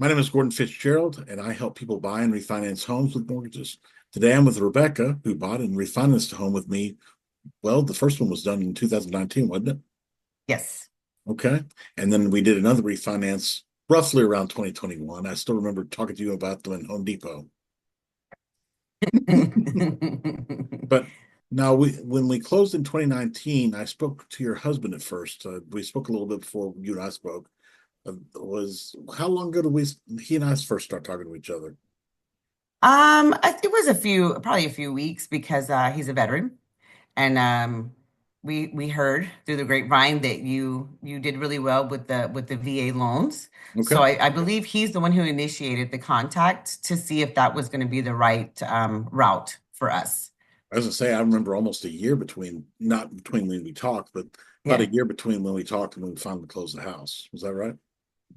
My name is Gordon Fitzgerald, and I help people buy and refinance homes with mortgages. Today I'm with Rebecca, who bought and refinanced a home with me. Well, the first one was done in 2019, wasn't it? Yes. Okay. And then we did another refinance roughly around 2021. I still remember talking to you about them in Home Depot. But now when we closed in 2019, I spoke to your husband at first. We spoke a little bit before you and I spoke. Was how long ago did he and I first start talking to each other? It was probably a few weeks because he's a veteran, and we heard through the grapevine that you did really well with the VA loans. Okay. So I believe he's the one who initiated the contact to see if that was going to be the right route for us. I was gonna say, I remember almost a year between, not between when we talked, but about Yeah, a year between when we talked and when we finally closed the house. Was that right?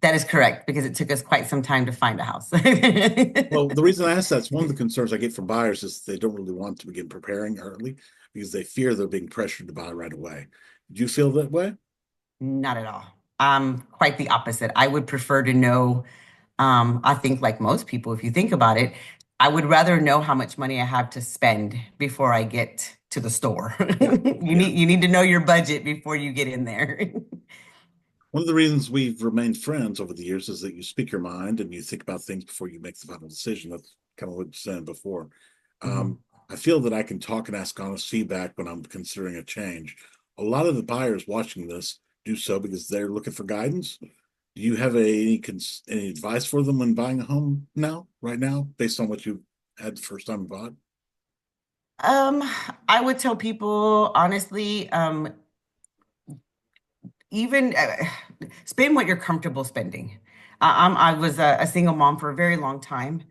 that is correct because it took us quite some time to find a house. Well, the reason I ask that's one of the concerns I get from buyers is they don't really want to begin preparing early because they fear they're being pressured to buy right away. Do you feel that way? Not at all. Quite the opposite. I would prefer to know, I think like most people, if you think about it, I would rather know how much money I have to spend before I get to the store. Yeah. Yeah. You need to know your budget before you get in there. One of the reasons we've remained friends over the years is that you speak your mind and you think about things before you make the final decision. That's kind of what you said before. Mhm. Um, I feel that I can talk and ask honest feedback when I'm considering a change. A lot of the buyers watching this do so because they're looking for guidance. Do you have any advice for them when buying a home now, right now, based on what you had the first time you bought? Um, I would tell people honestly, even spend what you're comfortable spending. I was a single mom for a very long time,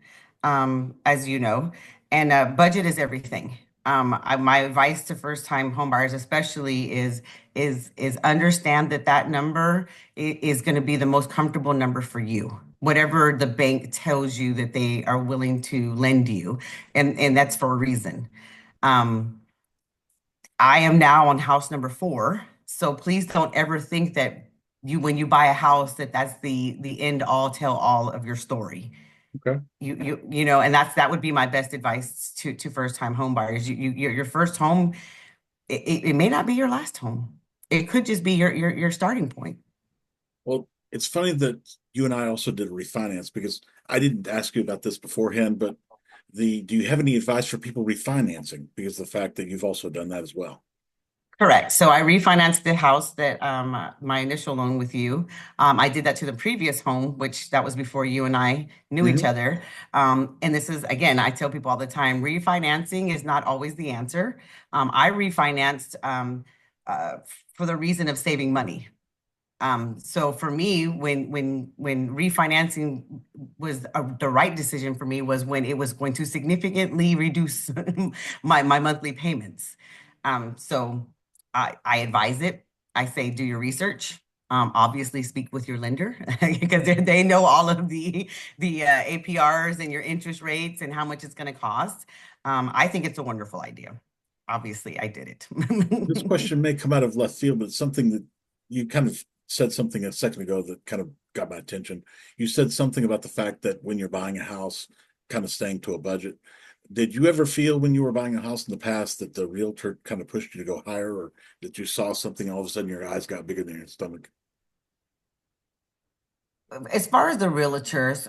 as you know, and budget is everything. My advice to first-time home buyers, especially, is understand that that number is going to be the most comfortable number for you. Whatever the bank tells you that they are willing to lend you, and that's for a reason. Um, I am now on house number four. So please don't ever think that when you buy a house, that's the end all tell all of your story. Okay. And that would be my best advice to first time home buyers. Your first home, it may not be your last home. It could just be your starting point. Well, it's funny that you and I also did a refinance because I didn't ask you about this beforehand, but do you have any advice for people refinancing? Because the fact that you've also done that as well. Correct. So I refinanced the house that my initial loan with you. I did that to the previous home, which that was before you and I knew each Hmm. other. And this is again, I tell people all the time, refinancing is not always the answer. I refinanced uh, for the reason of saving money. So for me, when refinancing was the right decision for me was when it was going to significantly reduce my monthly payments. So I advise it. I say do your research. Obviously, speak with your lender because they know all of the APRs and your interest rates and how much it's going to cost. I think it's a wonderful idea. Obviously, I did This it. question may come out of left field, but it's something that you kind of said something a second ago that kind of got my attention. You said something about the fact that when you're buying a house, kind of staying to a budget. Did you ever feel when you were buying a house in the past that the realtor kind of pushed you to go higher, or that you saw something all of a sudden your eyes got bigger than your stomach? As far as the realtors,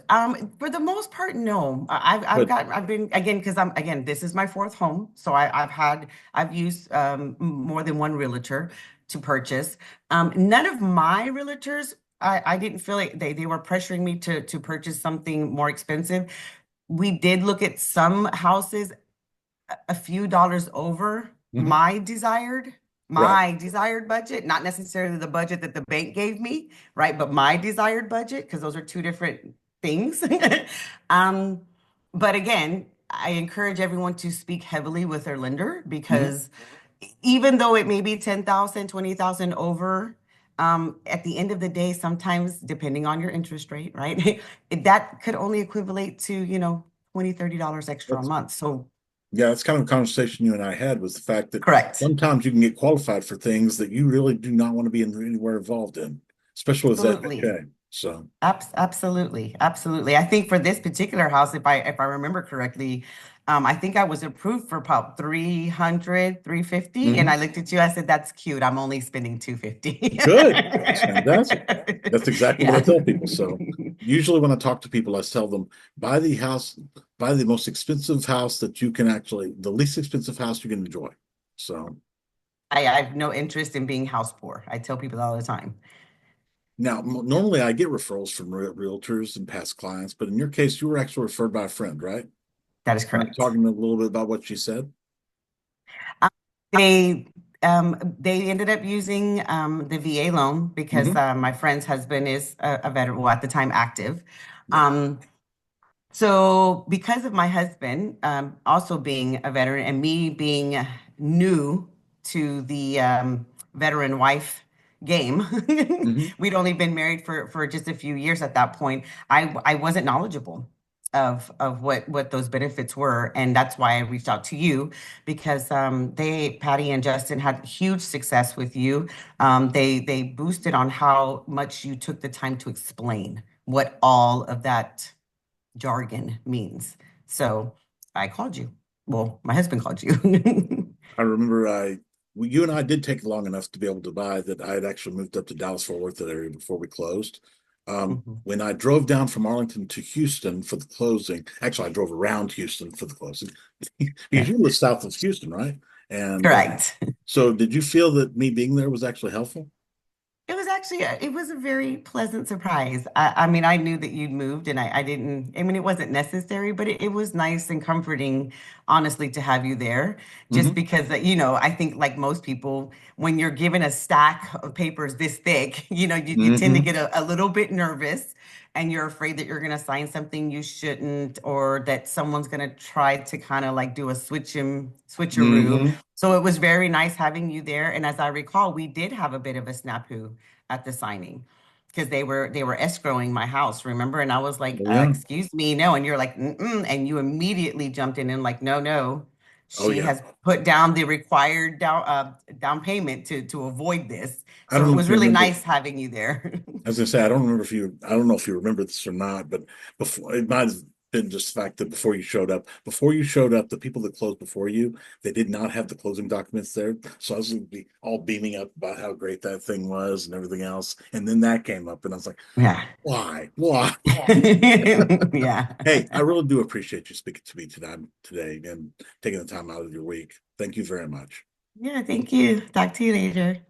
for the most part, no. But I've been again because this is my fourth home, so I've used more than one realtor to purchase. None of my realtors, I didn't feel like they were pressuring me to purchase something more expensive. We did look at some houses a few dollars over Mhm. Right. my desired budget, not necessarily the budget that the bank gave me, right? But my desired budget, because those are two different things. Um, but again, I encourage everyone to speak heavily with their lender Mhm. because even though it may be 10,000, 20,000 over, at the end of the day, sometimes depending on your interest rate, right? That could only equivalent to, $20, $30 extra a That's month. So Yeah, that's kind of a conversation you and I had, was the fact that correct. sometimes you can get qualified for things that you really do not want to be anywhere involved in, especially with Absolutely. FHA. So, Absolutely, absolutely. I think for this particular house, if I remember correctly, I think I was approved for about 300, 350, and mhm. I looked at you, I said, that's cute. I'm only spending 250. Good. That's fantastic. That's exactly what I Yeah. tell people. So usually when I talk to people, I tell them buy the house, buy the most expensive house that you can actually, the least expensive house you can enjoy. So I have no interest in being house poor. I tell people all the time. now, normally I get referrals from realtors and past clients, but in your case, you were actually referred by a friend, right? That is Mind correct. talking a little bit about what she said? Um, They they ended up using the VA loan because Hmm. my friend's husband is a veteran, well, at the time active. Yeah. Um, So, because of my husband also being a veteran and me being new to the veteran wife game, Hmm. we'd only been married for just a few years at that point. I wasn't knowledgeable of what those benefits were, and that's why I reached out to you because Patty and Justin had huge success with you. They boosted on how much you took the time to explain what all of that jargon means. So I called you. Well, my husband called you. I remember you and I did take long enough to be able to buy that I had actually moved up to Dallas Fort Worth area before we closed. Mhm. When I drove down from Arlington to Houston for the closing, actually I drove around Houston for the closing because Okay. you live south of Houston, right? And Correct. so did you feel that me being there was actually helpful? It was actually it was a very pleasant surprise. I mean, I knew that you'd moved and I didn't, I mean, it wasn't necessary, but it was nice and comforting, honestly, to have you there. Just Hmm. because, I think like most people, when you're given a stack of papers this thick, you tend to Hmm. get a little bit nervous and you're afraid that you're going to sign something you shouldn't or that someone's going to try to kind of like do a switcheroo. Hmm. So it was very nice having you there. And as I recall, we did have a bit of a snafu at the signing because they were escrowing my house, remember? And I was like, Oh yeah. excuse me, no. And you're like, mm-mm. And you immediately jumped in and like, no, no. Oh She yeah. has put down the required down payment to avoid this. I So don't it know if was you really remember. nice having you there. I was gonna say, I don't know if you remember this or not, but before it might have been just the fact that before you showed up, the people that closed before you, they did not have the closing documents there. So I was gonna be all beaming up about how great that thing was and everything else. And then that came up, and I was like, Yeah. why? Why? Yeah. Hey, I really do appreciate you speaking to me today and taking the time out of your week. Thank you very much. Yeah, thank you. Talk to you later.